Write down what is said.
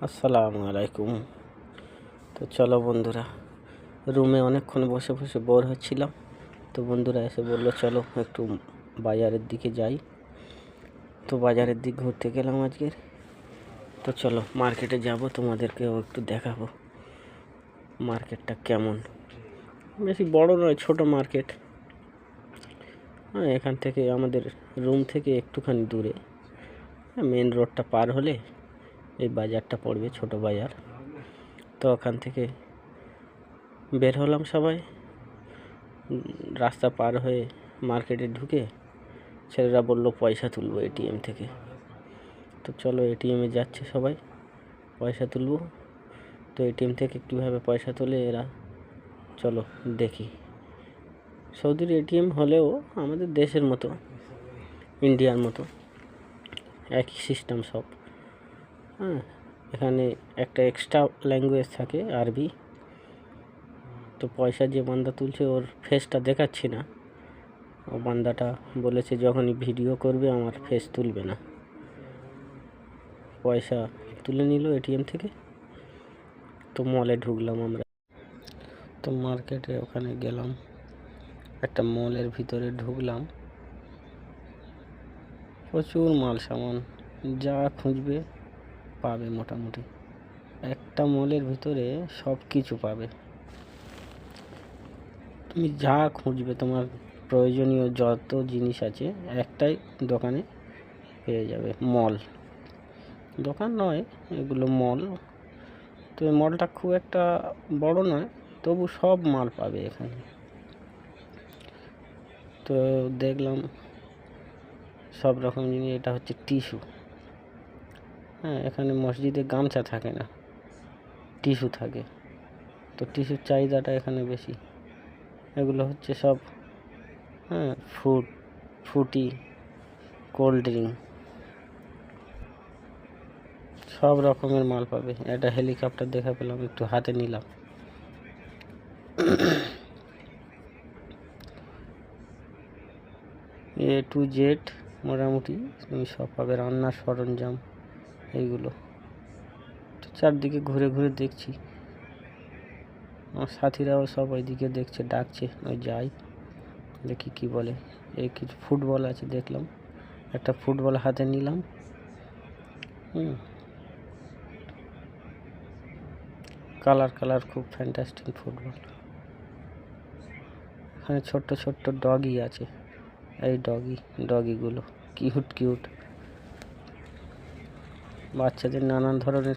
আসসালামু আলাইকুম। তো চলো বন্ধুরা, রুমে অনেকক্ষণ বসে বসে বোর হচ্ছিলাম। তো বন্ধুরা এসে বললো চলো একটু বাজারের দিকে যাই। তো বাজারের দিক ঘুরতে গেলাম আজকের। তো চলো মার্কেটে যাব, তোমাদেরকেও একটু দেখাবো মার্কেটটা কেমন। বেশি বড় নয়, ছোট মার্কেট। এখান থেকে আমাদের রুম থেকে একটুখানি দূরে, মেন রোডটা পার হলে এই বাজারটা পড়বে, ছোট বাজার। তো ওখান থেকে বের হলাম সবাই। রাস্তা পার হয়ে মার্কেটে ঢুকে ছেলেরা বললো পয়সা তুলবো এটিএম থেকে। তো চলো এটিএমে যাচ্ছে সবাই, পয়সা তুলবো। তো এটিএম থেকে কীভাবে পয়সা তোলে এরা, চলো দেখি। সৌদির এটিএম হলেও আমাদের দেশের মতো, ইন্ডিয়ার মতো একই সিস্টেম সব। এখানে একটা এক্সট্রা ল্যাঙ্গুয়েজ থাকে, আরবি। তো পয়সা যে বান্দা তুলছে ওর ফেসটা দেখাচ্ছি না, ও বান্দাটা বলেছে যখনই ভিডিও করবে আমার ফেস তুলবে না। পয়সা তুলে নিল এটিএম থেকে। তো মলে ঢুকলাম আমরা। তো মার্কেটে ওখানে গেলাম, একটা মলের ভিতরে ঢুকলাম। প্রচুর মাল সামান, যা খুঁজবে পাবে মোটামুটি। একটা মলের ভিতরে সব কিছু পাবে, তুমি যা খুঁজবে, তোমার প্রয়োজনীয় যত জিনিস আছে একটাই দোকানে পেয়ে যাবে। মল, দোকান নয় এগুলো, মল। তো এই মলটা খুব একটা বড় নয়, তবু সব মাল পাবে এখানে। তো দেখলাম সব রকম জিনিস। এটা হচ্ছে টিস্যু। এখানে মসজিদে গামছা থাকে না, টিস্যু থাকে। তো টিস্যুর চাহিদাটা এখানে বেশি। এগুলো হচ্ছে সব ফ্রুটি, কোল্ড ড্রিঙ্ক, সব রকমের মাল পাবে। একটা হেলিকপ্টার দেখা পেলাম, একটু হাতে নিলাম। A to Z মোটামুটি তুমি সব পাবে, রান্নার সরঞ্জাম এইগুলো। তো চারদিকে ঘুরে ঘুরে দেখছি, আমার সাথীরাও সব ওইদিকে দেখছে, ডাকছে, ওই যাই দেখি কি বলে। এই কিছু ফুটবল আছে দেখলাম, একটা ফুটবল হাতে নিলাম। কালার কালার, খুব ফ্যান্টাস্টিক ফুটবল। এখানে ছোট্ট ছোট্ট ডগি আছে, এই ডগিগুলো কিউট কিউট। বাচ্চাদের নানান ধরনের